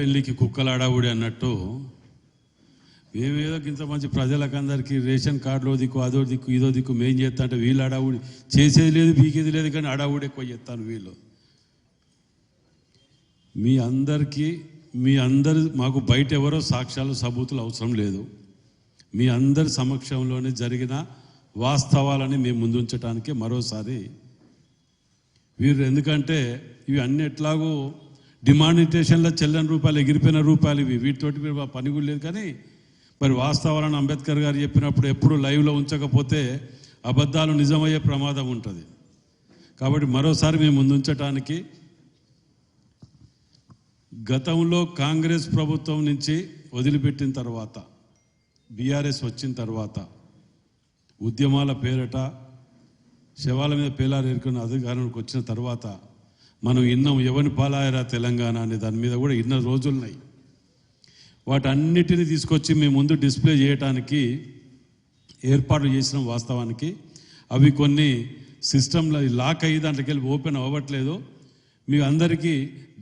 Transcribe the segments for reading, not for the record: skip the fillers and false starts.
పెళ్లికి కుక్కలాడావుడి అన్నట్టు మేమేదో ఇంత మంచి ప్రజలకందరికీ రేషన్ కార్డులో దిక్కు అదో దిక్కు ఇదో దిక్కు మేం చేస్తా అంటే వీళ్ళు అడావుడి చేసేది లేదు పీకేది లేదు కానీ అడావుడి ఎక్కువ చేస్తాను వీళ్ళు. మీ అందరు మాకు బయట ఎవరో సాక్ష్యాలు సబూతులు అవసరం లేదు. మీ అందరి సమక్షంలోనే జరిగిన వాస్తవాలని మేము ముందుంచడానికి మరోసారి వీరు, ఎందుకంటే ఇవి అన్ని ఎట్లాగో డిమానిటేషన్లో చెల్లని రూపాయలు ఎగిరిపోయిన రూపాయలు ఇవి, వీటితోటి మీరు పని కూడా లేదు. కానీ మరి వాస్తవాలను అంబేద్కర్ గారు చెప్పినప్పుడు ఎప్పుడు లైవ్లో ఉంచకపోతే అబద్ధాలు నిజమయ్యే ప్రమాదం ఉంటుంది. కాబట్టి మరోసారి మేము ముందుంచటానికి గతంలో కాంగ్రెస్ ప్రభుత్వం నుంచి వదిలిపెట్టిన తర్వాత బీఆర్ఎస్ వచ్చిన తర్వాత ఉద్యమాల పేరట శవాల మీద పేలాలు ఏరుకున్న అధికారంలోకి వచ్చిన తర్వాత మనం ఇన్నాం ఎవని పాలాయరా తెలంగాణ అనే దాని మీద కూడా ఇన్న రోజులున్నాయి. వాటన్నిటిని తీసుకొచ్చి మేము ముందు డిస్ప్లే చేయడానికి ఏర్పాట్లు చేసిన వాస్తవానికి అవి కొన్ని సిస్టంలో లాక్ అయ్యి దాంట్లోకి వెళ్ళి ఓపెన్ అవ్వట్లేదు. మీ అందరికీ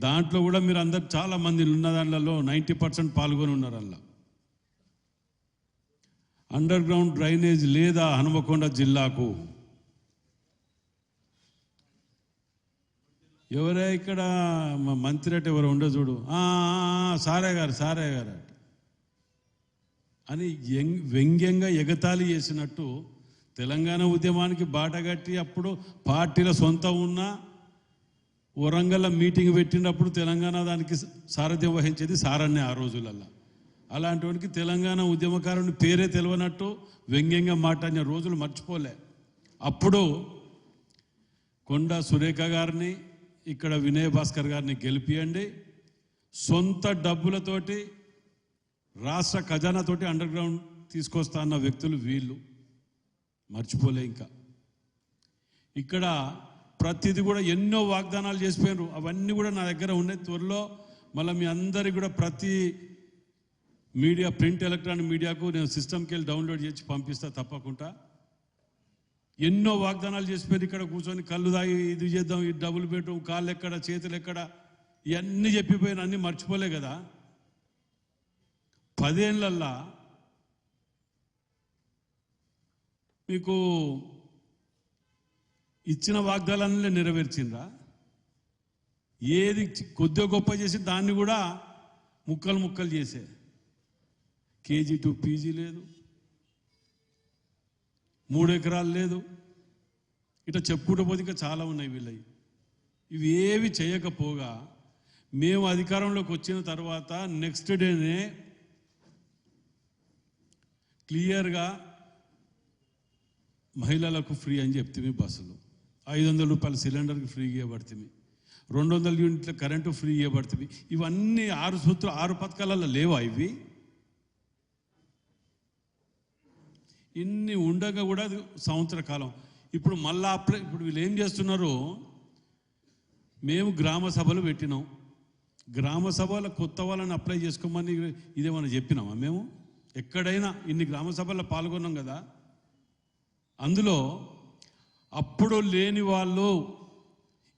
దాంట్లో కూడా మీరు అందరు చాలామంది ఉన్న దాంట్లో 90% పాల్గొని ఉన్నారు. అలా అండర్ గ్రౌండ్ డ్రైనేజ్ లేదా హనుమకొండ జిల్లాకు ఎవరే ఇక్కడ మంత్రి అంటే ఎవరు ఉండో చూడు, సారే గారు అని వ్యంగ్యంగా ఎగతాళి చేసినట్టు తెలంగాణ ఉద్యమానికి బాటగట్టి అప్పుడు పార్టీల సొంతం ఉన్న వరంగల్లో మీటింగ్ పెట్టినప్పుడు తెలంగాణ దానికి సారథ్యం వహించేది సారన్నే ఆ రోజులల్లో. అలాంటి వానికి తెలంగాణ ఉద్యమకారుని పేరే తెలియనట్టు వ్యంగ్యంగా మాట్లాడిన రోజులు మర్చిపోలే. అప్పుడు కొండా సురేఖ గారిని ఇక్కడ వినయ్ భాస్కర్ గారిని గెలిపియండి, సొంత డబ్బులతోటి రాష్ట్ర ఖజానాతోటి అండర్ గ్రౌండ్ తీసుకొస్తా అన్న వ్యక్తులు వీళ్ళు, మర్చిపోలే. ఇంకా ఇక్కడ ప్రతిదీ కూడా ఎన్నో వాగ్దానాలు చేసిపోయారు, అవన్నీ కూడా నా దగ్గర ఉన్నాయి. త్వరలో మళ్ళీ మీ అందరికీ కూడా ప్రతి మీడియా ప్రింట్ ఎలక్ట్రానిక్ మీడియాకు నేను సిస్టమ్కి వెళ్ళి డౌన్లోడ్ చేసి పంపిస్తా తప్పకుండా. ఎన్నో వాగ్దానాలు చేసిపోయారు. ఇక్కడ కూర్చొని కళ్ళు దాగి ఇది చేద్దాం, ఇది డబుల్ బెడ్రూమ్, కాళ్ళు ఎక్కడ చేతులు ఎక్కడ, ఇవన్నీ చెప్పిపోయిన అన్నీ మర్చిపోలే కదా. 10 ఏళ్ళల్లో మీకు ఇచ్చిన వాగ్దానాలన్నీ నెరవేర్చిండ్రా? ఏది కొద్దిగా గొప్ప చేసి దాన్ని కూడా ముక్కలు చేసే. KG to PG లేదు, 3 ఎకరాలు లేదు, ఇట్లా చెప్పుకుంటూ పోతే ఇంకా చాలా ఉన్నాయి వీళ్ళవి. ఇవి ఏవి చేయకపోగా మేము అధికారంలోకి వచ్చిన తర్వాత నెక్స్ట్ డేనే క్లియర్గా మహిళలకు ఫ్రీ అని చెప్తే బస్సులు, 500 రూపాయల సిలిండర్కి ఫ్రీ ఇవ్వబడుతుంది, 200 యూనిట్ల కరెంటు ఫ్రీ ఇవ్వబడుతుంది. ఇవన్నీ 6 పథకాలలో లేవా ఇవి? ఇన్ని ఉండగా కూడా సంవత్సర కాలం ఇప్పుడు మళ్ళా ఇప్పుడు వీళ్ళు ఏం చేస్తున్నారు, మేము గ్రామ సభలు పెట్టినాం, గ్రామ సభలో కొత్త వాళ్ళని అప్లై చేసుకోమని ఇదేమన్నా చెప్పినామా? మేము ఎక్కడైనా ఇన్ని గ్రామ సభల్లో పాల్గొన్నాం కదా. అందులో అప్పుడు లేని వాళ్ళు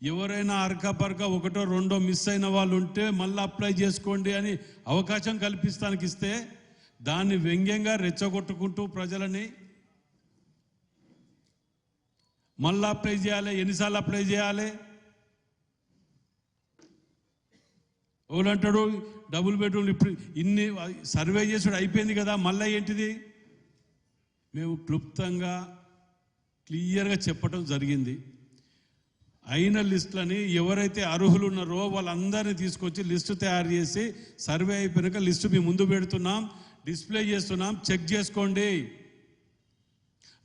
ఎవరైనా అరకపరక 1 2 మిస్ అయిన వాళ్ళు ఉంటే మళ్ళీ అప్లై చేసుకోండి అని అవకాశం కల్పిస్తానికి ఇస్తే దాన్ని వ్యంగ్యంగా రెచ్చగొట్టుకుంటూ ప్రజలని మళ్ళీ అప్లై చేయాలి, ఎన్నిసార్లు అప్లై చేయాలి? ఎవరంటాడు డబుల్ బెడ్రూమ్ ఇప్పుడు ఇన్ని సర్వే చేసుడు అయిపోయింది కదా, మళ్ళీ ఏంటిది? మేము క్లుప్తంగా క్లియర్గా చెప్పడం జరిగింది. అయిన లిస్టులని ఎవరైతే అర్హులు ఉన్నారో వాళ్ళందరినీ తీసుకొచ్చి లిస్టు తయారు చేసి సర్వే అయిపోయాక లిస్టు మీ ముందు పెడుతున్నాం, డిస్ప్లే చేస్తున్నాం, చెక్ చేసుకోండి.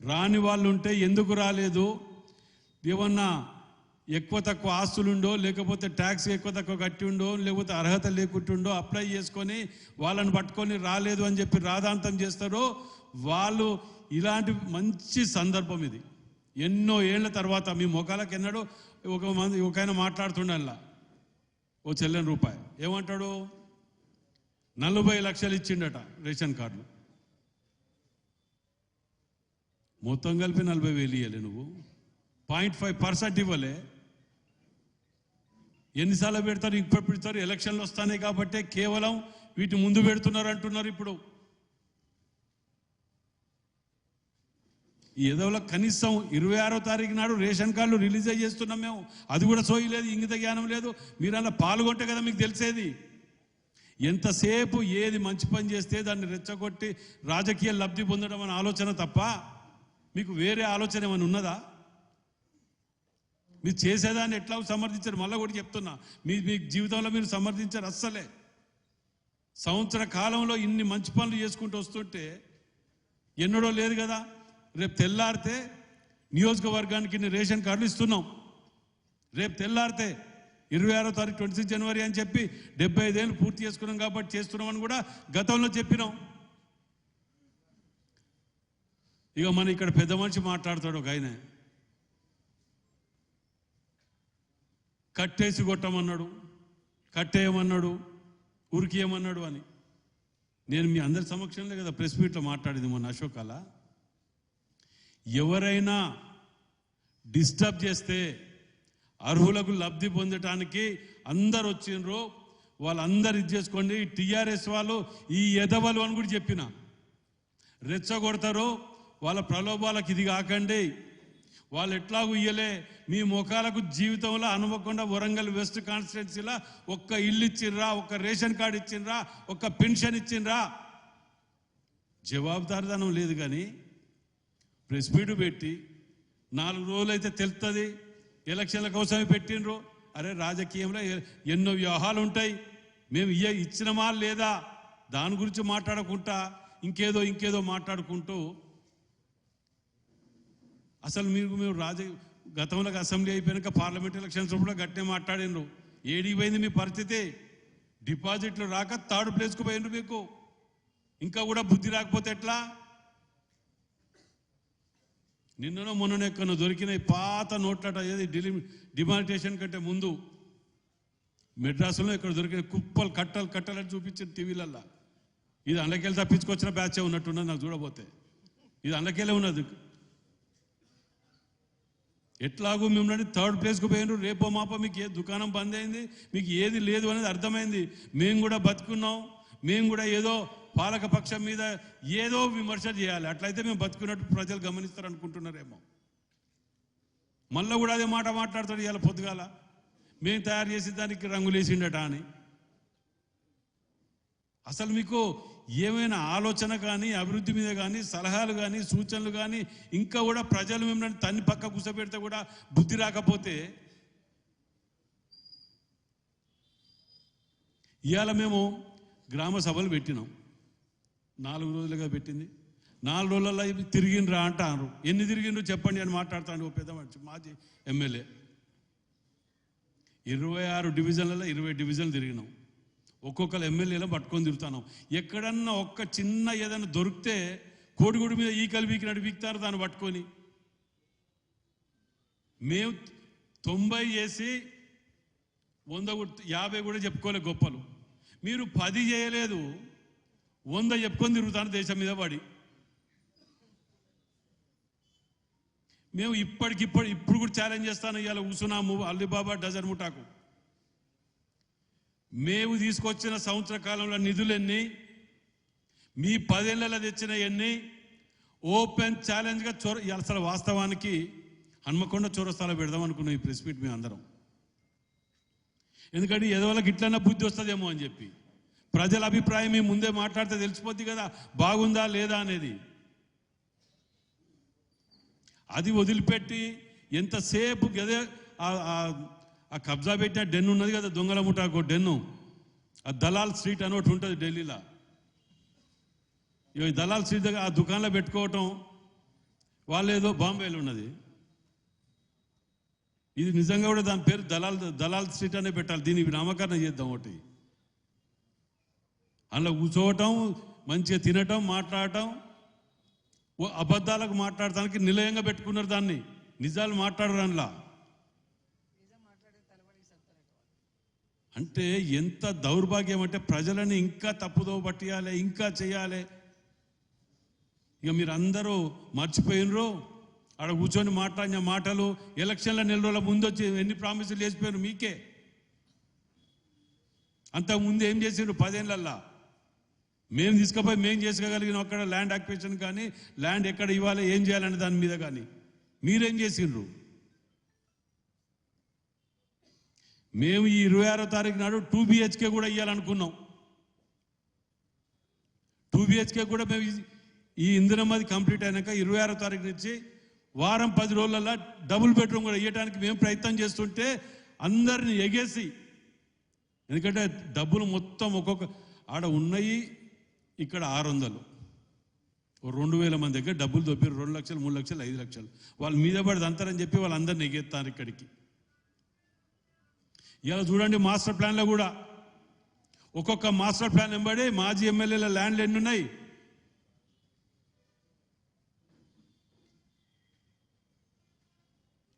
రాని వాళ్ళు ఉంటే ఎందుకు రాలేదు, ఏమన్నా ఎక్కువ తక్కువ ఆస్తులుండో, లేకపోతే ట్యాక్స్ ఎక్కువ తక్కువ కట్టి ఉండో, లేకపోతే అర్హత లేకుంటుండో అప్లై చేసుకొని వాళ్ళని పట్టుకొని రాలేదు అని చెప్పి రాదాంతం చేస్తారో వాళ్ళు. ఇలాంటి మంచి సందర్భం ఇది. ఎన్నో ఏళ్ల తర్వాత మీ మొఖాలకు ఎన్నడూ ఒక ఆయన మాట్లాడుతుండల్లా, ఓ చెల్లని రూపాయి ఏమంటాడు, 40 లక్షలు ఇచ్చిండట రేషన్ కార్డులు, మొత్తం కలిపి 40,000 ఇవ్వలే, నువ్వు 0.5% ఇవ్వలే. ఎన్నిసార్లు పెడతారు, ఇప్పుడు పెడతారు, ఎలక్షన్లు వస్తాయి కాబట్టి కేవలం వీటి ముందు పెడుతున్నారు అంటున్నారు. ఇప్పుడు ఏదో కనీసం 26వ తారీఖు నాడు రేషన్ కార్డులు రిలీజ్ చేస్తున్నాం మేము, అది కూడా సోయలేదు, ఇంగిత జ్ఞానం లేదు. మీరు అలా పాల్గొంటే కదా మీకు తెలిసేది. ఎంతసేపు ఏది మంచి పని చేస్తే దాన్ని రెచ్చగొట్టి రాజకీయ లబ్ధి పొందడం అనే ఆలోచన తప్ప మీకు వేరే ఆలోచన ఏమైనా ఉన్నదా? మీరు చేసేదాన్ని ఎట్లా సమర్థించారు? మళ్ళీ కూడా చెప్తున్నా, మీ జీవితంలో మీరు సమర్థించారు అస్సలే. సంవత్సర కాలంలో ఇన్ని మంచి పనులు చేసుకుంటూ వస్తుంటే ఎన్నడో లేదు కదా. రేపు తెల్లారితే నియోజకవర్గానికి ఇన్ని రేషన్ కార్డులు ఇస్తున్నాం. రేపు తెల్లారితే 26వ తారీఖు 26 జనవరి అని చెప్పి 75 ఏళ్ళు పూర్తి చేసుకున్నాం కాబట్టి చేస్తున్నామని కూడా గతంలో చెప్పినాం. ఇక మన ఇక్కడ పెద్ద మనిషి మాట్లాడతాడు ఒక ఆయన, కట్టేసి కొట్టమన్నాడు, కట్టేయమన్నాడు, ఉరికేయమన్నాడు అని. నేను మీ అందరి సమక్షంలో కదా ప్రెస్ మీట్లో మాట్లాడింది మొన్న అశోకాల. ఎవరైనా డిస్టర్బ్ చేస్తే అర్హులకు లబ్ధి పొందటానికి అందరు వచ్చిండ్రు, వాళ్ళందరూ ఇది చేసుకోండి. టీఆర్ఎస్ వాళ్ళు ఈ ఎదవలు అని కూడా చెప్పిన, రెచ్చగొడతారు, వాళ్ళ ప్రలోభాలకు ఇది కాకండి. వాళ్ళు ఎట్లాగూ ఇయ్యలే, మీ ముఖాలకు జీవితంలో అనుకోకుండా వరంగల్ వెస్ట్ కాన్స్టిట్యున్సీలో ఒక్క ఇల్లు ఇచ్చిండ్రా, ఒక్క రేషన్ కార్డు ఇచ్చిండ్రా, ఒక్క పెన్షన్ ఇచ్చిండ్రా? జవాబుదారితనం లేదు. కానీ ప్రెస్ మీట్ పెట్టి 4 రోజులైతే తెలుస్తుంది, ఎలక్షన్ల కోసమే పెట్టిండ్రు. అరే రాజకీయంలో ఎన్నో వ్యూహాలు ఉంటాయి, మేము ఇచ్చినమా లేదా దాని గురించి మాట్లాడకుండా ఇంకేదో మాట్లాడుకుంటూ అసలు మేము గతంలో అసెంబ్లీ అయిపోయాక పార్లమెంట్ ఎలక్షన్స్ కూడా గట్టిగా మాట్లాడినరు. ఏడికి పోయింది మీ పరిస్థితి? డిపాజిట్లు రాక 3rd ప్లేస్కు పోయిండ్రు. మీకు ఇంకా కూడా బుద్ధి రాకపోతే ఎట్లా? నిన్ననో మొన్ననో ఎక్కడో దొరికిన పాత నోట్లట, ఏది డిమానిటేషన్ కంటే ముందు మెడ్రాసులో ఇక్కడ దొరికిన కుప్పలు కట్టలని చూపించిన టీవీలల్లా. ఇది అందుకెళ్ళి తప్పించుకొచ్చిన బ్యాచే ఉన్నట్టున్నది నాకు చూడబోతే. ఇది అందుకెళ్ళే ఉన్నది. ఎట్లాగూ మిమ్మల్ని 3rd ప్లేస్కు పోయినారు. రేపో మాపో మీకు ఏ దుకాణం బంద్ అయింది, మీకు ఏది లేదు అనేది అర్థమైంది. మేము కూడా బతుకున్నాం, మేము కూడా ఏదో పాలక పక్షం మీద ఏదో విమర్శ చేయాలి, అట్లయితే మేము బతుకున్నట్టు ప్రజలు గమనిస్తారు అనుకుంటున్నారేమో. మళ్ళీ కూడా అదే మాట మాట్లాడతాడు ఇవాళ పొద్దుగాల, మేము తయారు చేసి దానికి రంగులేసిండట అని. అసలు మీకు ఏమైనా ఆలోచన కానీ, అభివృద్ధి మీద కానీ, సలహాలు కానీ, సూచనలు కానీ, ఇంకా కూడా ప్రజలు మిమ్మల్ని తన్ని పక్క కూర్చోబెడితే కూడా బుద్ధి రాకపోతే, ఇవాళ మేము గ్రామ సభలు పెట్టినాం. 4 రోజులుగా పెట్టింది. 4 రోజులలో తిరిగిండ్రా అంటారు. ఎన్ని తిరిగిండ్రు చెప్పండి అని మాట్లాడతాను ఓ పెద్ద మనిషి, మాజీ ఎమ్మెల్యే. 26 డివిజన్లలో 20 డివిజన్లు తిరిగినాం. ఒక్కొక్కరు ఎమ్మెల్యేలో పట్టుకొని తిరుగుతున్నాం. ఎక్కడన్నా ఒక్క చిన్న ఏదైనా దొరికితే కోడిగుడి మీద ఈకలు వీకినట్టు వీక్తారు దాన్ని పట్టుకొని. మేము 90 చేసి 150 కూడా చెప్పుకోలే గొప్పలు. మీరు 10 చేయలేదు, 100 చెప్పుకొని తిరుగుతాను దేశం మీద పడి. మేము ఇప్పుడు కూడా ఛాలెంజ్ చేస్తాను. ఇవాళ ఉసునాము, అల్లిబాబా, డజన్ ముఠాకు మేము తీసుకొచ్చిన సంవత్సర కాలంలో నిధులెన్ని, మీ 10 ఏళ్లలో తెచ్చిన ఎన్ని, ఓపెన్ ఛాలెంజ్గా అసలు వాస్తవానికి హన్మకొండ చౌరస్తాలో పెడదాం అనుకున్నాం ఈ ప్రెస్ మీట్ మేము అందరం. ఎందుకంటే ఎదవలకు ఇట్లన్నా బుద్ధి వస్తుందేమో అని చెప్పి. ప్రజల అభిప్రాయం మీ ముందే మాట్లాడితే తెలిసిపోద్ది కదా బాగుందా లేదా అనేది. అది వదిలిపెట్టి ఎంతసేపు గదే ఆ కబ్జా పెట్టిన డెన్ ఉన్నది కదా, దొంగల ముఠాకు డెన్ను, ఆ దలాల్ స్ట్రీట్ అని ఒకటి ఉంటుంది ఢిల్లీలో. ఈ దలాల్ స్ట్రీట్ దగ్గర ఆ దుకాణంలో పెట్టుకోవటం, వాళ్ళు ఏదో బాంబేలో ఉన్నది. ఇది నిజంగా కూడా దాని పేరు దలాల్ స్ట్రీట్ అనే పెట్టాలి. దీనికి నామకరణం చేద్దాం ఒకటి. అందులో కూర్చోవటం, మంచిగా తినటం, మాట్లాడటం, అబద్ధాలకు మాట్లాడటానికి నిలయంగా పెట్టుకున్నారు దాన్ని. నిజాలు మాట్లాడరు అందులో. అంటే ఎంత దౌర్భాగ్యం అంటే ప్రజలని ఇంకా తప్పుదో పట్టియాలి, ఇంకా చేయాలి. ఇక మీరు అందరూ మర్చిపోయినరు. ఆడ కూర్చొని మాట్లాడిన మాటలు, ఎలక్షన్ల 4 రోజుల ముందు వచ్చి ఎన్ని ప్రామిసులు చేసిపోయారు మీకే. అంతకుముందు ఏం చేసిండ్రు 10 ఏళ్ళల్లా? మేము తీసుకుపోయి మేము చేసుకోగలిగిన అక్కడ ల్యాండ్ అక్విజిషన్ కానీ, ల్యాండ్ ఎక్కడ ఇవ్వాలి, ఏం చేయాలనే దాని మీద కానీ మీరేం చేసిండ్రు? మేము ఈ 26వ తారీఖు నాడు 2 BHK కూడా ఇవ్వాలనుకున్నాం. 2 BHK కూడా మేము ఈ ఇంధనమది కంప్లీట్ అయినాక 26వ తారీఖు నుంచి వారం 10 రోజులలో డబుల్ బెడ్రూమ్ కూడా ఇవ్వడానికి మేము ప్రయత్నం చేస్తుంటే అందరిని ఎగేసి, ఎందుకంటే డబ్బులు మొత్తం ఒక్కొక్క ఆడ ఉన్నాయి, ఇక్కడ 600, 2000 మంది దగ్గర డబ్బులు దొప్పారు. 2 లక్షలు, 3 లక్షలు, 5 లక్షలు వాళ్ళు మీద పడి అంతారని చెప్పి వాళ్ళందరినీ ఎగేస్తారు ఇక్కడికి. ఇలా చూడండి, మాస్టర్ ప్లాన్లో కూడా ఒక్కొక్క మాస్టర్ ప్లాన్ వెంబడి మాజీ ఎమ్మెల్యేల ల్యాండ్లు ఎన్ని ఉన్నాయి?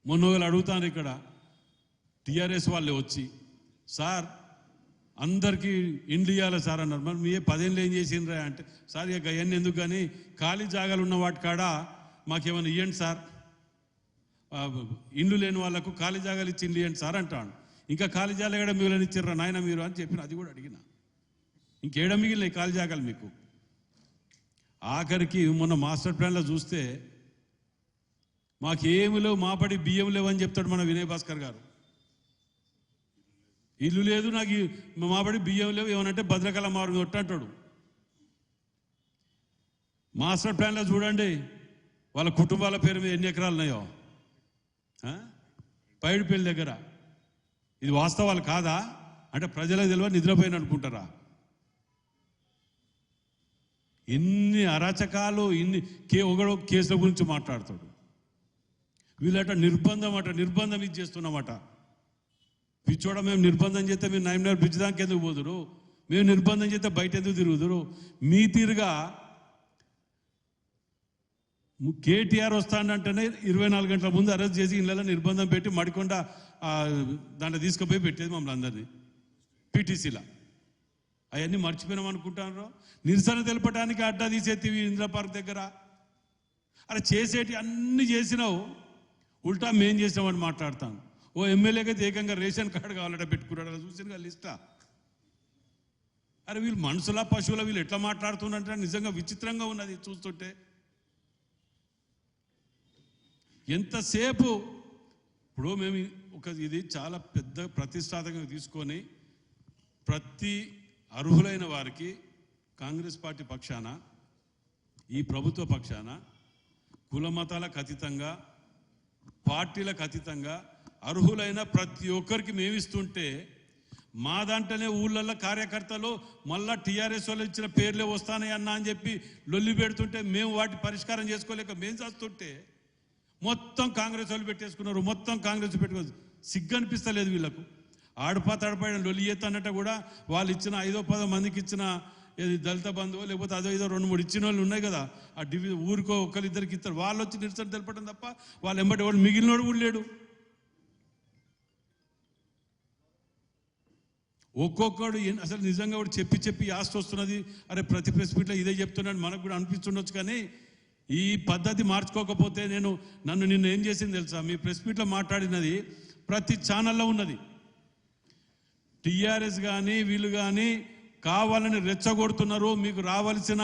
మొన్న వాళ్ళు అడుగుతాను ఇక్కడ టీఆర్ఎస్ వాళ్ళే వచ్చి, సార్ అందరికీ ఇండ్లు ఇవ్వాలి సార్ అన్నారు. మరి మీ 10 ఏళ్ళు ఏం చేసిండ్రా అంటే, సార్ ఇక అవన్నీ ఎందుకు కానీ ఖాళీ జాగాలు ఉన్న వాటి కాడ మాకేమైనా ఇవ్వండి సార్, ఇండ్లు లేని వాళ్ళకు ఖాళీ జాగాలు ఇచ్చి ఇండ్లు ఇవ్వండి సార్ అంటాను. ఇంకా ఖాళీ జాగాలు ఎక్కడ మిగిలిన ఇచ్చారా నాయన మీరు అని చెప్పిన, అది కూడా అడిగిన. ఇంకేడ మిగిలినాయి ఖాళీ జాగాలు మీకు? ఆఖరికి మొన్న మాస్టర్ ప్లాన్లో చూస్తే మాకేమి లేవు, మాపడి బియ్యం లేవు అని చెప్తాడు మన వినయ్ భాస్కర్ గారు. ఇల్లు లేదు నాకు, మాపడి బియ్యం లేవు, ఏమనంటే భద్రకాల మారు అంటాడు. మాస్టర్ ప్లాన్లో చూడండి వాళ్ళ కుటుంబాల పేరు మీద ఎన్ని ఎకరాలు ఉన్నాయో పైడిపల్లి దగ్గర. ఇది వాస్తవాలు కాదా? అంటే ప్రజలకు తెలియ నిద్రపోయిన అనుకుంటారా? ఇన్ని అరాచకాలు, ఇన్ని ఒకడో కేసుల గురించి మాట్లాడతాడు. వీళ్ళట నిర్బంధం ఇది చేస్తున్నామట. పిచ్చోడ మేము నిర్బంధం చేస్తే మీరు 9 బ్రిడ్జ్ దాకా ఎందుకు పోదురు? మేము నిర్బంధం చేస్తే బయట ఎందుకు తిరుగుదురు? మీ తీరుగా కేటీఆర్ వస్తాడంటేనే 24 గంటల ముందు అరెస్ట్ చేసి ఇళ్ళలో నిర్బంధం పెట్టి మడికొండ దాంట్లో తీసుకుపోయి పెట్టేది మమ్మల్ని అందరినీ పీటీసీలా. అవన్నీ మర్చిపోయినాం అనుకుంటారు. నిరసన తెలపడానికి అడ్డా తీసేటివి ఇందిరా పార్క్ దగ్గర. అరే చేసేటి అన్ని చేసినావు, ఉల్టా మేం చేసినామని మాట్లాడతాను. ఓ ఎమ్మెల్యేగా ఏకంగా రేషన్ కార్డు కావాలట పెట్టుకున్నాడు. అలా చూసిన లిస్టా? అరే వీళ్ళు మనుషుల పశువుల వీళ్ళు ఎట్లా మాట్లాడుతున్నట్టు నిజంగా విచిత్రంగా ఉన్నది చూస్తుంటే. ఎంతసేపు ఇప్పుడు మేము ఇది చాలా పెద్ద ప్రతిష్టాత్మకంగా తీసుకొని ప్రతి అర్హులైన వారికి కాంగ్రెస్ పార్టీ పక్షాన, ఈ ప్రభుత్వ పక్షాన, కుల మతాలకు అతీతంగా, పార్టీలకు అతీతంగా అర్హులైన ప్రతి ఒక్కరికి మేమిస్తుంటే మా దాంట్లోనే ఊళ్ళల్లో కార్యకర్తలు మళ్ళా టీఆర్ఎస్ వాళ్ళు ఇచ్చిన పేర్లే వస్తానే అన్నా అని చెప్పి లొల్లి పెడుతుంటే మేము వాటి పరిష్కారం చేసుకోలేక మేము చేస్తుంటే మొత్తం కాంగ్రెస్ వాళ్ళు పెట్టేసుకున్నారు. మొత్తం కాంగ్రెస్ పెట్టుకోవచ్చు. సిగ్గు అనిపిస్తలేదు వీళ్ళకు. ఆడపాతాడపైన లొల్లి చేస్తానట్ట కూడా వాళ్ళు ఇచ్చిన 5-10 మందికి ఇచ్చిన దళిత బంధువు లేకపోతే అదో 2-3 ఇచ్చిన వాళ్ళు ఉన్నాయి కదా, ఆ ఊరికో ఒకరిద్దరికి ఇస్తారు. వాళ్ళు వచ్చి నిరసన తెలపడం తప్ప వాళ్ళు ఎంబటి వాడు మిగిలినోడు కూడా లేడు. ఒక్కొక్కడు అసలు నిజంగా కూడా చెప్పి ఆస్తి వస్తున్నది. అరే ప్రతి ప్రెస్ మీట్లో ఇదే చెప్తున్నాడు మనకు కూడా అనిపిస్తుండొచ్చు. కానీ ఈ పద్ధతి మార్చుకోకపోతే నన్ను నిన్న ఏం చేసింది తెలుసా? మీ ప్రెస్ మీట్లో మాట్లాడినది ప్రతి ఛానల్లో ఉన్నది. టీఆర్ఎస్ కానీ వీళ్ళు కానీ కావాలని రెచ్చగొడుతున్నారు. మీకు రావాల్సిన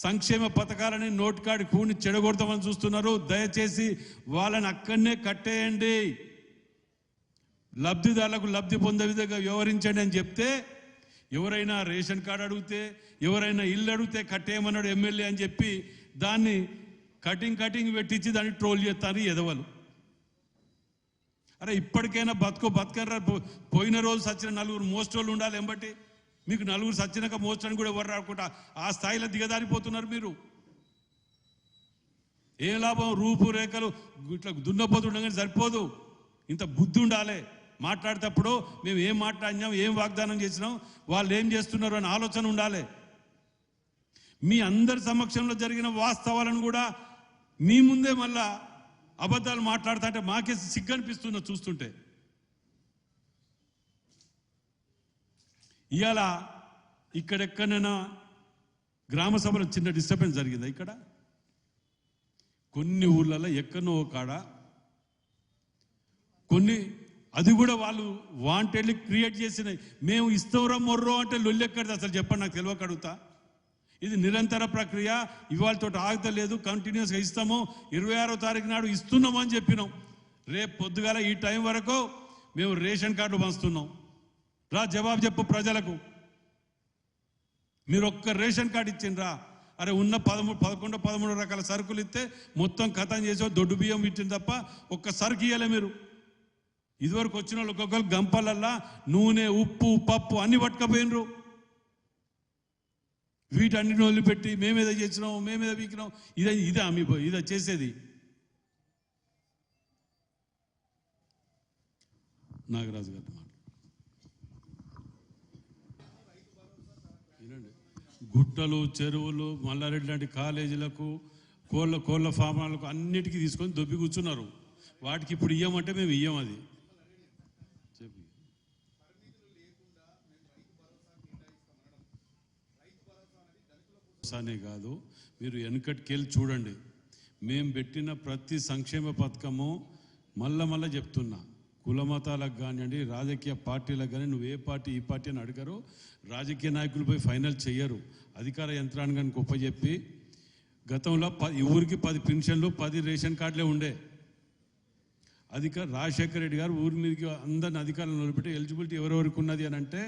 సంక్షేమ పథకాలని నోటికాడి కూని చెడగొడతామని చూస్తున్నారు. దయచేసి వాళ్ళని అక్కడనే కట్టేయండి, లబ్ధిదారులకు లబ్ధి పొందే విధంగా వ్యవహరించండి అని చెప్తే, ఎవరైనా రేషన్ కార్డు అడిగితే, ఎవరైనా ఇల్లు అడిగితే కట్టేయమన్నాడు ఎమ్మెల్యే అని చెప్పి దాన్ని కటింగ్ పెట్టించి దాన్ని ట్రోల్ చేస్తారు ఎదవలు. అరే ఇప్పటికైనా బతకరా. పోయిన రోజు సచ్చిన 4 మోస్టోళ్ళు ఉండాలి ఎంబటి. మీకు 4 సచ్చినాక మోస్టర్ని కూడా ఎవరు రాకుండా ఆ స్థాయిలో దిగదారిపోతున్నారు మీరు. ఏ లాభం? రూపురేఖలు ఇట్లా దున్నపోతుండగానే సరిపోదు, ఇంత బుద్ధి ఉండాలి. మాట్లాడేటప్పుడు మేము ఏం మాట్లాడినాం, ఏం వాగ్దానం చేసినాం, వాళ్ళు ఏం చేస్తున్నారు అని ఆలోచన ఉండాలి. మీ అందరి సమక్షంలో జరిగిన వాస్తవాలను కూడా మీ ముందే మళ్ళా అబద్ధాలు మాట్లాడుతుంటే మాకే సిగ్గు అనిపిస్తున్నా చూస్తుంటే. ఇవాళ ఇక్కడెక్కడైనా గ్రామ సభలో చిన్న డిస్టర్బెన్స్ జరిగిందా? ఇక్కడ కొన్ని ఊర్లలో ఎక్కడో కాడ కొన్ని అది కూడా వాళ్ళు వాంటెడ్లీ క్రియేట్ చేసినాయి. మేము ఇస్తాంరా మొర్రో అంటే లొల్లెక్కడిది అసలు చెప్పండి, నాకు తెలియక అడుగుతా. ఇది నిరంతర ప్రక్రియ, ఇవాళతో ఆగతలేదు, కంటిన్యూస్గా ఇస్తాము. 26వ తారీఖు నాడు ఇస్తున్నాము అని చెప్పినాం. రేపు పొద్దుగాల ఈ టైం వరకు మేము రేషన్ కార్డు పంచుతున్నాం. జవాబు చెప్పు ప్రజలకు. మీరు ఒక్క రేషన్ కార్డు ఇచ్చిండ్రా? అరే ఉన్న 11-13 రకాల సరుకులు ఇస్తే మొత్తం ఖతం చేసో దొడ్డు బియ్యం ఇచ్చింది తప్ప ఒక్క సరుకు ఇవ్వలే మీరు. ఇదివరకు వచ్చిన వాళ్ళు ఒక్కొక్కరు గంపలల్లా నూనె, ఉప్పు, పప్పు అన్ని పట్టుకపోయినరు. వీటన్నిటిని వదిలిపెట్టి మేమేదో చేసినాం, మేమేదో వీకినాం. ఇదే మీ ఇదే చేసేది. నాగరాజు గారు మాట వినండి. గుట్టలు, చెరువులు, మల్లారెడ్డి లాంటి కాలేజీలకు, కోళ్ళ ఫామాలకు అన్నిటికీ తీసుకొని దొబ్బి కూర్చున్నారు. వాటికి ఇప్పుడు ఇయ్యమంటే మేము ఇయ్యం. అది చెప్పి అనే కాదు, మీరు వెనుకటికెళ్ళి చూడండి. మేము పెట్టిన ప్రతి సంక్షేమ పథకము మళ్ళా చెప్తున్నా, కులమతాలకు కానివ్వండి, రాజకీయ పార్టీలకు కానీ, నువ్వు ఏ పార్టీ ఈ పార్టీ అని అడగరు. రాజకీయ నాయకులపై ఫైనల్ చెయ్యరు. అధికార యంత్రాంగానికి గొప్పచెప్పి గతంలో ఊరికి 10 పెన్షన్లు, 10 రేషన్ కార్డులే ఉండే. రాజశేఖర రెడ్డి గారు ఊరి మీదకి అందరిని అధికారులను నిలబెట్టి ఎలిజిబిలిటీ ఎవరెవరికి ఉన్నది అని అంటే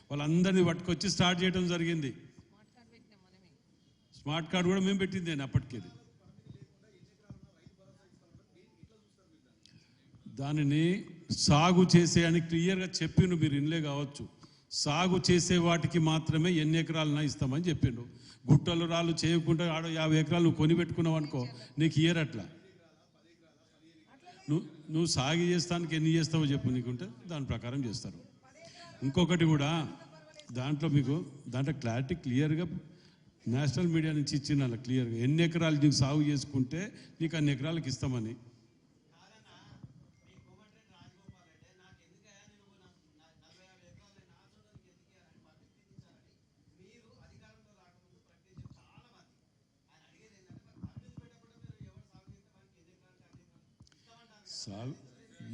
వాళ్ళందరినీ పట్టుకొచ్చి స్టార్ట్ చేయడం జరిగింది. స్మార్ట్ కార్డు కూడా మేము పెట్టింది అప్పటికేది. దానిని సాగు చేసే అని క్లియర్గా చెప్పిండు, మీరు ఇన్లే కావచ్చు. సాగు చేసే వాటికి మాత్రమే ఎన్ని ఎకరాలన్నా ఇస్తామని చెప్పిండు. గుట్టలు రాళ్ళు చేయకుండా ఆడ 50 ఎకరాలు నువ్వు కొని పెట్టుకున్నావు అనుకో, నీకు ఇయర్ అట్లా. నువ్వు సాగు చేస్తానికి ఎన్ని చేస్తావో చెప్పు, నీకుంటే దాని ప్రకారం చేస్తారు. ఇంకొకటి కూడా దాంట్లో క్లారిటీ క్లియర్గా నేషనల్ మీడియా నుంచి ఇచ్చిన క్లియర్గా ఎన్ని ఎకరాలు నీకు సాగు చేసుకుంటే నీకు అన్ని ఎకరాలకు ఇస్తామని.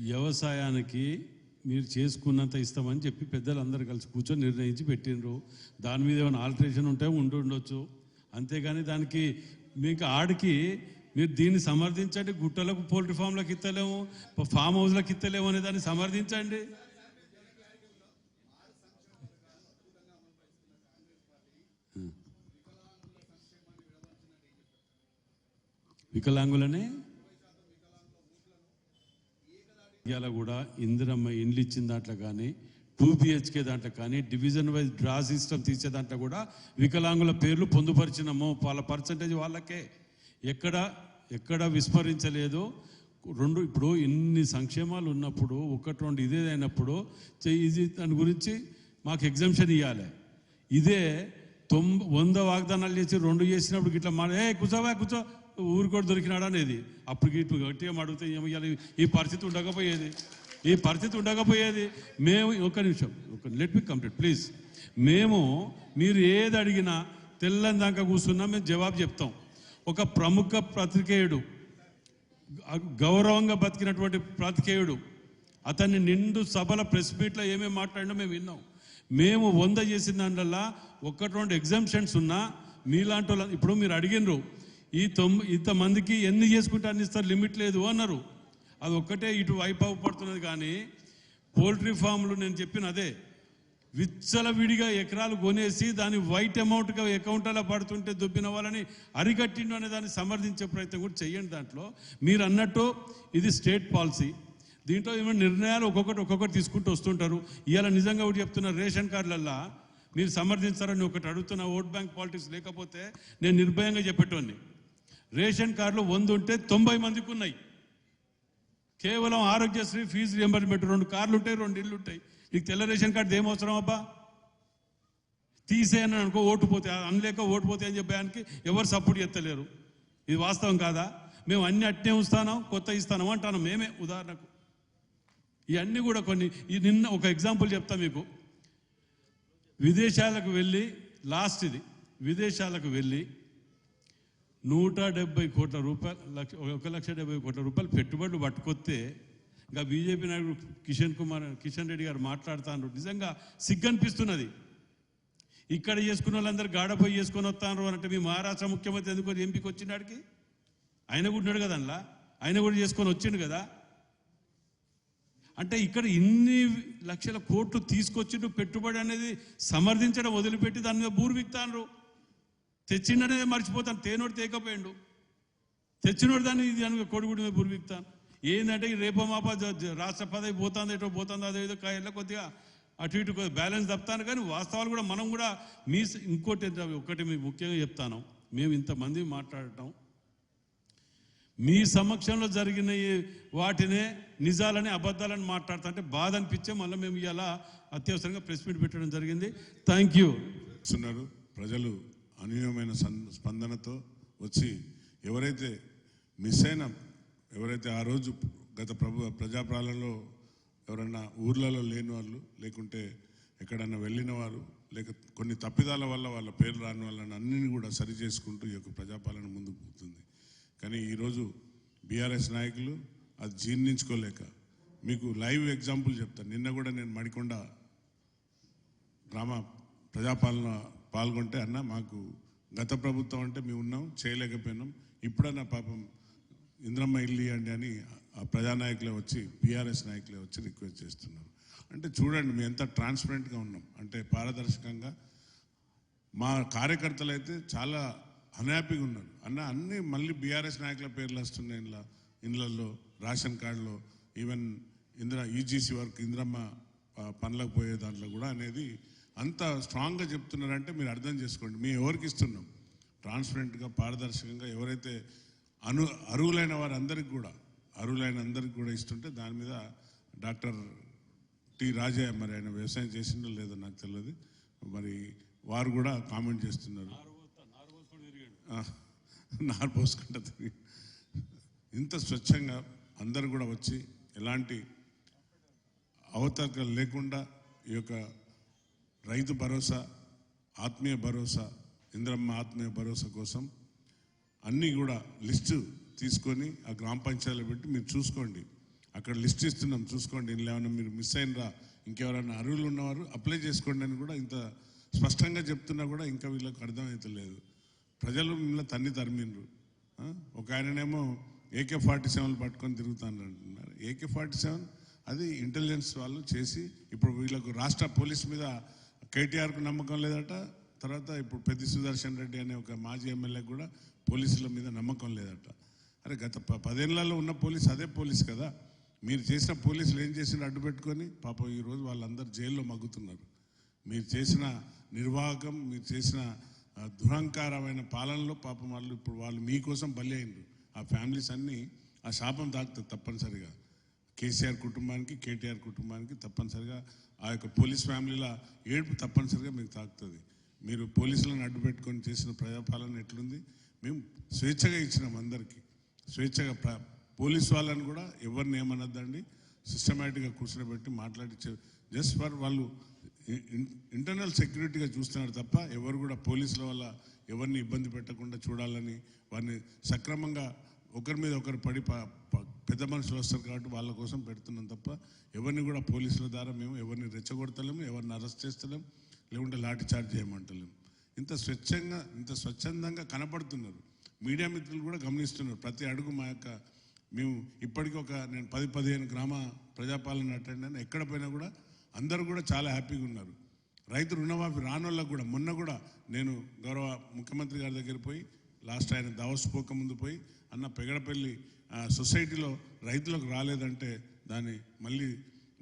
వ్యవసాయానికి మీరు చేసుకున్నంత ఇస్తామని చెప్పి పెద్దలందరూ కలిసి కూర్చొని నిర్ణయించి పెట్టినరు. దాని మీద ఏమైనా ఆల్టరేషన్ ఉంటే ఉండొచ్చు, అంతేగాని దానికి మీకు ఆడికి మీరు దీన్ని సమర్థించండి. గుట్టలకు, పోల్ట్రీ ఫామ్లకు ఇస్తలేము, ఫామ్ హౌస్లకు ఇస్తలేము అనే దాన్ని సమర్థించండి. వికలాంగులనే ఇవాళ కూడా ఇందిరమ్మ ఇండ్లు ఇచ్చిన దాంట్లో కానీ, 2 BHK దాంట్లో కానీ, డివిజన్ వైజ్ డ్రా సిస్టమ్ తీసే దాంట్లో కూడా వికలాంగుల పేర్లు పొందుపరిచినాము. వాళ్ళ పర్సంటేజ్ వాళ్ళకే ఎక్కడ విస్మరించలేదు. ఇప్పుడు ఇన్ని సంక్షేమాలు ఉన్నప్పుడు 1-2 ఇదేదైనప్పుడు ఇది దాని గురించి మాకు ఎగ్జామ్షన్ ఇవ్వాలి. ఇదే 100 వాగ్దానాలు చేసి 2 చేసినప్పుడు ఇట్లా కూర్చో ఊరు కూడా దొరికినాడు అనేది. అప్పుడు ఇటు గట్టిగా అడిగితే ఏమయ్యాలి, ఈ పరిస్థితి ఉండకపోయేది. మేము ఒక నిమిషం, లెట్ మీ కంప్లీట్ ప్లీజ్. మీరు ఏది అడిగినా తెల్లని దాకా కూర్చున్నా మేము జవాబు చెప్తాం. ఒక ప్రముఖ పత్రికేయుడు, గౌరవంగా బతికినటువంటి పత్రికేయుడు, అతన్ని నిండు సభల ప్రెస్ మీట్లో ఏమేమి మాట్లాడినా మేము విన్నాం. మేము 100 చేసిన దాంట్లో 1-2 ఎగ్జామ్షన్స్ ఉన్నా మీలాంటి వాళ్ళు ఇప్పుడు మీరు అడిగినరు, ఇంతమందికి ఎన్ని చేసుకుంటే అన్ని ఇస్తారు, లిమిట్ లేదు అన్నారు. అది ఒక్కటే ఇటు వైపు పడుతున్నది. కానీ పోల్ట్రీ ఫామ్లు నేను చెప్పిన అదే విచ్చలవిడిగా ఎకరాలు కొనేసి దాన్ని వైట్ అమౌంట్గా అకౌంట్లో పడుతుంటే దొబ్బిన వాళ్ళని అరికట్టిండు అనే దాన్ని సమర్థించే ప్రయత్నం కూడా చెయ్యండి. దాంట్లో మీరు అన్నట్టు ఇది స్టేట్ పాలసీ. దీంట్లో ఏమైనా నిర్ణయాలు ఒక్కొక్కటి తీసుకుంటూ వస్తుంటారు. ఇవాళ నిజంగా ఒకటి చెప్తున్నారు, రేషన్ కార్డులల్లో మీరు సమర్థించారని ఒకటి అడుగుతున్న. ఓట్ బ్యాంక్ పాలిటిక్స్ లేకపోతే నేను నిర్భయంగా చెప్పేటోని. రేషన్ కార్డులు 100 ఉంటే 90 మందికి ఉన్నాయి. కేవలం ఆరోగ్యశ్రీ ఫీజు రియంబర్స్మెంట్ 2 కార్లు ఉంటాయి, 2 ఇళ్ళు ఉంటాయి. నీకు తెల్ల రేషన్ కార్డు ఏమవసరం అబ్బా? తీసేయని అనుకో, ఓటు పోతే అనలేక ఓటు పోతే అని చెప్పడానికి ఎవరు సపోర్ట్ చేస్తలేరు. ఇది వాస్తవం కాదా? మేము అన్ని అట్నే ఉంచుతాం, కొత్త ఇస్తాను అంటాను మేమే. ఉదాహరణకు ఇవన్నీ కూడా కొన్ని. నిన్న ఒక ఎగ్జాంపుల్ చెప్తా మీకు. విదేశాలకు వెళ్ళి విదేశాలకు వెళ్ళి 170 కోట్ల రూపాయలు, 1,70 కోట్ల రూపాయలు పెట్టుబడులు పట్టుకొస్తే ఇంకా బీజేపీ నాయకుడు కిషన్ రెడ్డి గారు మాట్లాడుతాను, నిజంగా సిగ్గనిపిస్తున్నది. ఇక్కడ చేసుకున్న వాళ్ళందరూ గాడపోయి చేసుకొని వస్తాను అంటే మీ మహారాష్ట్ర ముఖ్యమంత్రి ఎందుకు ఎంపీకి వచ్చినాడికి? ఆయన కూడా ఉన్నాడు కదా అందులో, ఆయన కూడా చేసుకొని వచ్చిండు కదా. అంటే ఇక్కడ ఇన్ని లక్షల కోట్లు తీసుకొచ్చిండు, పెట్టుబడి అనేది సమర్థించడం వదిలిపెట్టి దాని మీద బూరు విక్తాను. తెచ్చిండనేది మర్చిపోతాను, తేనోడు తేకపోయిండు, తెచ్చినోడు దాన్ని కొడుగుడి మీద బూరు విక్తాను. ఏంటంటే రేపో మాప రాష్ట్ర పదవి పోతుంది, ఎటో పోతుంది, అదేదో కాయల్లో కొద్దిగా అటు ఇటు బ్యాలెన్స్ తప్పుతాను. కానీ వాస్తవాలు కూడా మనం కూడా ఇంకోటి ఒకటి మీకు ముఖ్యంగా చెప్తాను, మేము ఇంతమంది మాట్లాడటం మీ సమక్షంలో జరిగిన వాటినే నిజాలని అబద్ధాలని మాట్లాడుతా అంటే బాధ అనిపించే మళ్ళీ మేము ఇలా అత్యవసరంగా ప్రెస్ మీట్ పెట్టడం జరిగింది. Thank you. ప్రజలు అనూహ్యమైన స్పందనతో వచ్చి ఎవరైతే మిస్ అయినా, ఎవరైతే ఆ రోజు గత ప్రజాపాలనలో ఎవరన్నా ఊర్లలో లేని వాళ్ళు, లేకుంటే ఎక్కడన్నా వెళ్ళిన వారు, లేక కొన్ని తప్పిదాల వల్ల వాళ్ళ పేర్లు రాని వాళ్ళని అన్నిని కూడా సరి చేసుకుంటూ ఈ యొక్క ప్రజాపాలన ముందుకు పోతుంది. కానీ ఈరోజు బీఆర్ఎస్ నాయకులు అది జీర్ణించుకోలేక, మీకు లైవ్ ఎగ్జాంపుల్ చెప్తాను. నిన్న కూడా నేను మడికొండ గ్రామ ప్రజాపాలన పాల్గొంటే అన్న మాకు గత ప్రభుత్వం అంటే మేము ఉన్నాం, చేయలేకపోయినాం, ఇప్పుడన్నా పాపం ఇంద్రమ్మ ఇల్లు ఇవ్వండి అని ఆ ప్రజానాయకులే వచ్చి, బీఆర్ఎస్ నాయకులే వచ్చి రిక్వెస్ట్ చేస్తున్నారు. అంటే చూడండి మేము ఎంత ట్రాన్స్పరెంట్గా ఉన్నాం, అంటే పారదర్శకంగా. మా కార్యకర్తలు అయితే చాలా అన్హ్యాపీగా ఉన్నారు. అన్ని మళ్ళీ బీఆర్ఎస్ నాయకుల పేర్లు వస్తున్నాయి ఇండ్లలో, రేషన్ కార్డులో, ఈవెన్ ఈజీసీ వర్క్ ఇంద్రమ్మ పనులకు పోయే దాంట్లో కూడా అనేది అంత స్ట్రాంగ్గా చెప్తున్నారంటే మీరు అర్థం చేసుకోండి. మేము ఎవరికి ఇస్తున్నాం ట్రాన్స్పరెంట్గా, పారదర్శకంగా. ఎవరైతే అర్హులైన వారందరికీ కూడా, అందరికీ కూడా ఇస్తుంటే దాని మీద డాక్టర్ టి రాజయ్య, మరి ఆయన వ్యవసాయం చేసిందో లేదో నాకు తెలియదు, మరి వారు కూడా కామెంట్ చేస్తున్నారు, నారు పోసుకుంటా తిరిగి. ఇంత స్వచ్ఛంగా అందరు కూడా వచ్చి ఎలాంటి అవతరకలు లేకుండా ఈ యొక్క రైతు భరోసా, ఆత్మీయ భరోసా, ఇంద్రమ్మ ఆత్మీయ భరోసా కోసం అన్నీ కూడా లిస్టు తీసుకొని ఆ గ్రామ పంచాయతీలో పెట్టి మీరు చూసుకోండి. అక్కడ లిస్ట్ ఇస్తున్నాం, చూసుకోండి. ఇందులో ఏమైనా మీరు మిస్ అయినరా, ఇంకెవరైనా అర్హులు ఉన్నవారు అప్లై చేసుకోండి అని కూడా ఇంత స్పష్టంగా చెప్తున్నా కూడా ఇంకా వీళ్ళకి అర్థమవుతలేదు. ప్రజలు మిమ్మల్ని తరిమిండ్రు. ఒక ఆయననేమో AK-47 పట్టుకొని తిరుగుతాను అంటున్నారు. AK-47 అది ఇంటెలిజెన్స్ వాళ్ళు చేసి, ఇప్పుడు వీళ్ళకు రాష్ట్ర పోలీస్ మీద KTRకు నమ్మకం లేదట. తర్వాత ఇప్పుడు పెద్ది సుదర్శన్ రెడ్డి అనే ఒక మాజీ ఎమ్మెల్యే కూడా పోలీసుల మీద నమ్మకం లేదట. అరే గత 10 ఏళ్లలో ఉన్న పోలీస్ అదే పోలీస్ కదా. మీరు చేసిన పోలీసులు ఏం చేసినా అడ్డు పెట్టుకొని పాపం ఈరోజు వాళ్ళందరూ జైల్లో మగ్గుతున్నారు. మీరు చేసిన నిర్వాహకం, మీరు చేసిన దురహంకారమైన పాలనలో పాపం వాళ్ళు మీకోసం బలి అయినరు. ఆ ఫ్యామిలీస్ అన్నీ ఆ శాపం తాకుతుంది తప్పనిసరిగా. కేసీఆర్ కుటుంబానికి, KTR కుటుంబానికి తప్పనిసరిగా ఆ యొక్క పోలీస్ ఫ్యామిలీల ఏడుపు తప్పనిసరిగా మీకు తాకుతుంది. మీరు పోలీసులను అడ్డు పెట్టుకొని చేసిన ప్రజాపాలన ఎట్లుంది? మేము స్వేచ్ఛగా ఇచ్చినాం అందరికీ, స్వేచ్ఛగా. పోలీస్ వాళ్ళని కూడా ఎవరిని ఏమనద్దండి, సిస్టమేటిక్గా కూర్చోబెట్టి మాట్లాడి జస్ట్ ఫర్ వాళ్ళు ఇంటర్నల్ సెక్యూరిటీగా చూస్తున్నారు తప్ప ఎవరు కూడా పోలీసుల వల్ల ఎవరిని ఇబ్బంది పెట్టకుండా చూడాలని, వారిని సక్రమంగా ఒకరి మీద ఒకరు పడి పెద్ద మనుషులు వస్తారు కాబట్టి వాళ్ళ కోసం పెడుతున్నాం తప్ప ఎవరిని కూడా పోలీసుల ద్వారా మేము ఎవరిని రెచ్చగొడతలేము, ఎవరిని అరెస్ట్ చేస్తలేము, లేకుంటే లాఠీ చార్జ్ చేయమంటలేము. ఇంత స్వచ్ఛందంగా కనపడుతున్నారు. మీడియా మిత్రులు కూడా గమనిస్తున్నారు ప్రతి అడుగు. మా యొక్క మేము ఇప్పటికీ నేను 10-15 గ్రామ ప్రజాపాలన అటెండ్ అయినా, ఎక్కడ పోయినా కూడా అందరూ కూడా చాలా హ్యాపీగా ఉన్నారు. రైతు రుణమాఫీ రానోళ్ళకు కూడా మొన్న కూడా నేను గౌరవ ముఖ్యమంత్రి గారి దగ్గర పోయి, లాస్ట్ ఆయన దావోస్ పోకముందు పోయి, అన్న పెగడపల్లి సొసైటీలో రైతులకు రాలేదంటే దాన్ని మళ్ళీ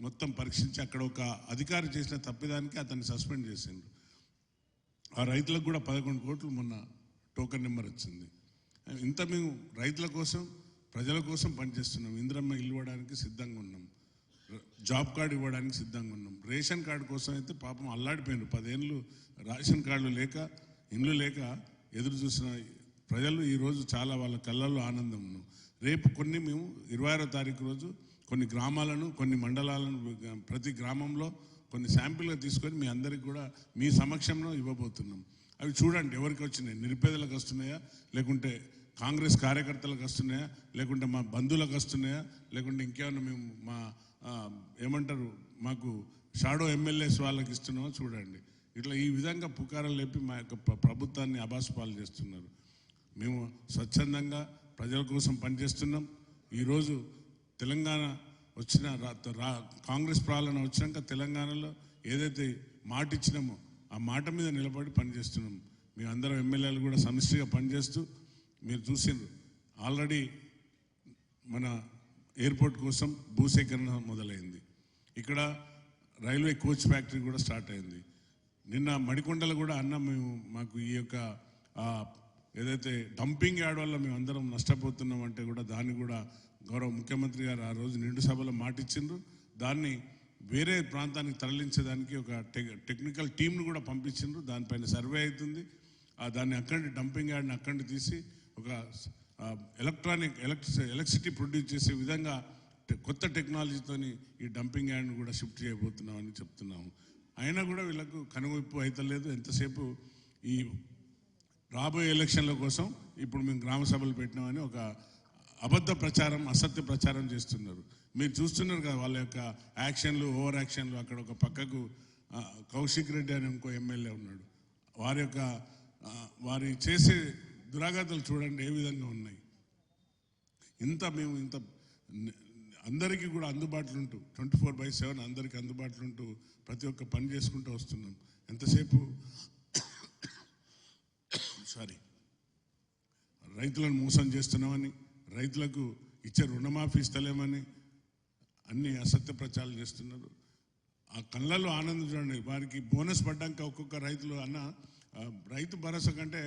మొత్తం పరీక్షించి అక్కడ ఒక అధికారి చేసిన తప్పిదానికి అతన్ని సస్పెండ్ చేసిండ్రు. ఆ రైతులకు కూడా 11 కోట్లు మొన్న టోకెన్ నెంబర్ వచ్చింది. ఇంత మేము రైతుల కోసం, ప్రజల కోసం పనిచేస్తున్నాం. ఇంద్రమ్మ ఇల్లు ఇవ్వడానికి సిద్ధంగా ఉన్నాం, జాబ్ కార్డు ఇవ్వడానికి సిద్ధంగా ఉన్నాం. రేషన్ కార్డు కోసం అయితే పాపం అల్లాడిపోయినారు. 10 ఏళ్ళు రేషన్ కార్డులు లేక, ఇండ్లు లేక ఎదురు చూసిన ప్రజలు ఈరోజు చాలా వాళ్ళ కళ్ళల్లో ఆనందం ఉన్నాం. రేపు మేము 26వ తారీఖు రోజు కొన్ని గ్రామాలను, కొన్ని మండలాలను, ప్రతి గ్రామంలో కొన్ని శాంపిల్గా తీసుకొని మీ అందరికి కూడా మీ సమక్షంలో ఇవ్వబోతున్నాం. అవి చూడండి ఎవరికి వచ్చినాయి, నిరుపేదలకు వస్తున్నాయా, లేకుంటే కాంగ్రెస్ కార్యకర్తలకు వస్తున్నాయా, లేకుంటే మా బంధువులకు వస్తున్నాయా, లేకుంటే ఇంకేమన్నా మేము మా ఏమంటారు మాకు షాడో ఎమ్మెల్యేస్ వాళ్ళకి ఇస్తున్నామో చూడండి. ఇట్లా ఈ విధంగా పుకారాలు లేపి మా యొక్క ప్రభుత్వాన్ని అబాసుపాలు చేస్తున్నారు. మేము స్వచ్ఛందంగా ప్రజల కోసం పనిచేస్తున్నాం. ఈరోజు తెలంగాణ వచ్చిన కాంగ్రెస్ పాలన వచ్చినాక తెలంగాణలో ఏదైతే మాట ఇచ్చినామో ఆ మాట మీద నిలబడి పనిచేస్తున్నాం. మేమందరం ఎమ్మెల్యేలు కూడా సమిష్టిగా పనిచేస్తూ మీరు చూసిండ్రు. ఆల్రెడీ మన ఎయిర్పోర్ట్ కోసం భూసేకరణ మొదలైంది. ఇక్కడ రైల్వే కోచ్ ఫ్యాక్టరీ కూడా స్టార్ట్ అయింది. నిన్న మడికొండలు కూడా అన్న మేము మాకు ఈ యొక్క ఏదైతే డంపింగ్ యార్డ్ వల్ల మేము అందరం నష్టపోతున్నాం అంటే కూడా దాన్ని కూడా గౌరవ ముఖ్యమంత్రి గారు ఆ రోజు నిండు సభలో మాట ఇచ్చిండ్రు. దాన్ని వేరే ప్రాంతానికి తరలించేదానికి ఒక టెక్నికల్ టీంను కూడా పంపించిండ్రు. దానిపైన సర్వే అవుతుంది. దాన్ని అక్కడి డంపింగ్ యార్డ్ని అక్కడి తీసి ఒక ఎలక్ట్రిసిటీ ప్రొడ్యూస్ చేసే విధంగా కొత్త టెక్నాలజీతోని ఈ డంపింగ్ యార్డ్ని కూడా షిఫ్ట్ చేయబోతున్నామని చెప్తున్నాము. అయినా కూడా వీళ్ళకు కనువిప్పు అవుతలేదు. ఎంతసేపు ఈ రాబోయే ఎలక్షన్ల కోసం ఇప్పుడు మేము గ్రామ సభలు పెట్టినామని ఒక అబద్ధ ప్రచారం, అసత్య ప్రచారం చేస్తున్నారు. మీరు చూస్తున్నారు కదా వాళ్ళ యొక్క యాక్షన్లు, ఓవర్ యాక్షన్లు. అక్కడ ఒక పక్కకు కౌశిక్ రెడ్డి అని ఇంకో ఎమ్మెల్యే ఉన్నాడు. వారి చేసే దురాగతాలు చూడండి ఏ విధంగా ఉన్నాయి. మేము ఇంత అందరికీ కూడా అందుబాటులో ఉంటూ 24/7 అందరికీ అందుబాటులో ఉంటూ ప్రతి ఒక్క పని చేసుకుంటూ వస్తున్నాం. ఎంతసేపు రైతులను మోసం చేస్తున్నామని, రైతులకు ఇచ్చే రుణమాఫీ ఇస్తలేమని అన్ని అసత్య ప్రచారాలు చేస్తున్నారు. ఆ కళ్ళల్లో ఆనందం చూడండి. వారికి బోనస్ పడ్డాక ఒక్కొక్క రైతులు రైతు భరోసా కంటే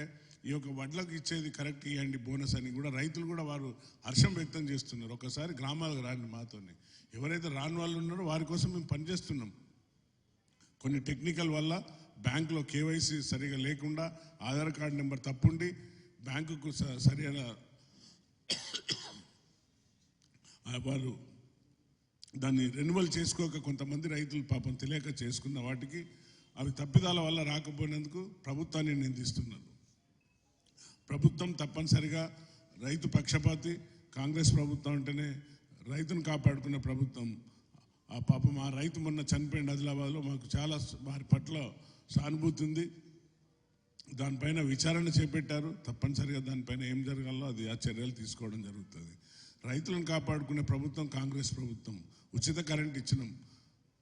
ఈ యొక్క వడ్లకు ఇచ్చేది కరెక్ట్ ఇవ్వండి బోనస్ అని కూడా రైతులు కూడా వారు హర్షం వ్యక్తం చేస్తున్నారు. ఒకసారి గ్రామాలకు రాండి మాతోని. ఎవరైతే రాని వాళ్ళు ఉన్నారో వారి కోసం మేము పనిచేస్తున్నాం. కొన్ని టెక్నికల్ వల్ల బ్యాంకులో కేవైసీ సరిగా లేకుండా ఆధార్ కార్డు నెంబర్ తప్పుండి బ్యాంకుకు సరైన వారు దాన్ని రెన్యువల్ చేసుకోక కొంతమంది రైతులు పాపం తెలియక చేసుకున్న వాటికి అవి తప్పిదాల వల్ల రాకపోయినందుకు ప్రభుత్వాన్ని నిందిస్తున్నారు. ప్రభుత్వం తప్పనిసరిగా రైతు పక్షపాతి. కాంగ్రెస్ ప్రభుత్వం అంటేనే రైతును కాపాడుకున్న ప్రభుత్వం. పాపం ఆ రైతు మొన్న చనిపోయింది ఆదిలాబాద్లో. మాకు చాలా వారి పట్ల సానుభూతి ఉంది. దానిపైన విచారణ చేపట్టారు. తప్పనిసరిగా దానిపైన ఏం జరగాలో అది ఆ చర్యలు తీసుకోవడం జరుగుతుంది. రైతులను కాపాడుకునే ప్రభుత్వం కాంగ్రెస్ ప్రభుత్వం. ఉచిత కరెంట్ ఇచ్చినాం,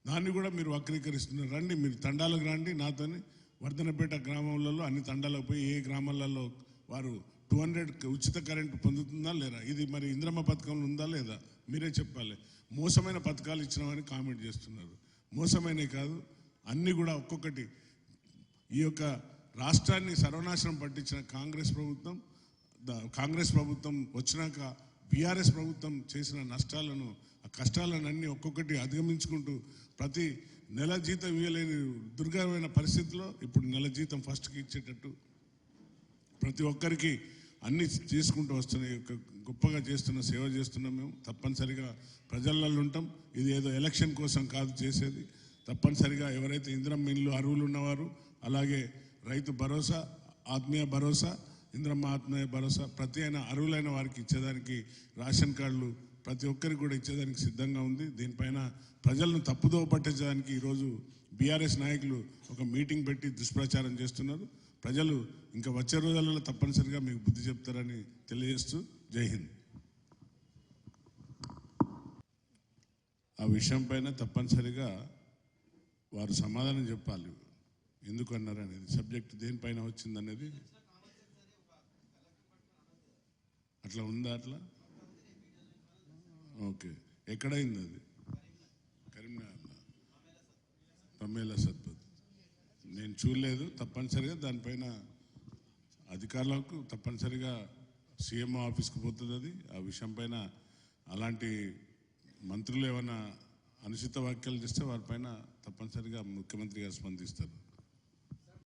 దాన్ని కూడా మీరు వక్రీకరిస్తున్నారు. రండి, మీరు తండాలకు రండి నాతోని. వర్ధనపేట గ్రామంలో అన్ని తండాలకు పోయి ఏ గ్రామాలలో వారు 200 ఉచిత కరెంటు పొందుతుందా లేదా, ఇది మరి ఇంద్రమ్మ పథకంలో ఉందా లేదా మీరే చెప్పాలి. మోసమైన పథకాలు ఇచ్చినామని కామెంట్ చేస్తున్నారు. మోసమైనవి కాదు, అన్నీ కూడా ఒక్కొక్కటి. ఈ యొక్క రాష్ట్రాన్ని సర్వనాశనం పట్టించిన కాంగ్రెస్ ప్రభుత్వం వచ్చినాక బీఆర్ఎస్ ప్రభుత్వం చేసిన నష్టాలను, ఆ కష్టాలను అన్నీ ఒక్కొక్కటి అధిగమించుకుంటూ ప్రతి నెల జీతం ఇవ్వలేని దుర్గమైన పరిస్థితిలో ఇప్పుడు నెల జీతం ఫస్ట్కి ఇచ్చేటట్టు ప్రతి ఒక్కరికి అన్ని తీసుకుంటూ వస్తున్నాయి. గొప్పగా చేస్తున్న సేవ చేస్తున్నాం. మేము తప్పనిసరిగా ప్రజలలో ఉంటాం. ఇది ఏదో ఎలక్షన్ కోసం కాదు చేసేది. తప్పనిసరిగా ఎవరైతే ఇందిరమ్మ ఇల్లు అర్హులు ఉన్నవారు, అలాగే రైతు భరోసా, ఆత్మీయ భరోసా, ఇందిరమ్మ ఆత్మీయ భరోసా ప్రతి అయిన అర్హులైన వారికి ఇచ్చేదానికి రేషన్ కార్డులు ప్రతి ఒక్కరికి కూడా ఇచ్చేదానికి సిద్ధంగా ఉంది. దీనిపైన ప్రజలను తప్పుదోవ పట్టించడానికి ఈరోజు బీఆర్ఎస్ నాయకులు ఒక మీటింగ్ పెట్టి దుష్ప్రచారం చేస్తున్నారు. ప్రజలు ఇంకా వచ్చే రోజులలో తప్పనిసరిగా మీకు బుద్ధి చెప్తారని తెలియజేస్తూ జై హింద్. ఆ విషయం పైన తప్పనిసరిగా వారు సమాధానం చెప్పాలి. ఎందుకు అన్నారు అనేది, సబ్జెక్ట్ దేనిపైన వచ్చిందనేది. అట్లా ఉందా? అట్లా ఓకే. ఎక్కడైంది అది? కరీంనగర్లో పమేలా సత్పథ్. నేను చూడలేదు. తప్పనిసరిగా దానిపైన అధికారులకు తప్పనిసరిగా సీఎంఓ ఆఫీస్కి పోతుంది అది. ఆ విషయం పైన అలాంటి మంత్రులు ఏమైనా అనుచిత వ్యాఖ్యలు చేస్తే వారిపైన తప్పనిసరిగా ముఖ్యమంత్రి గారు స్పందిస్తారు.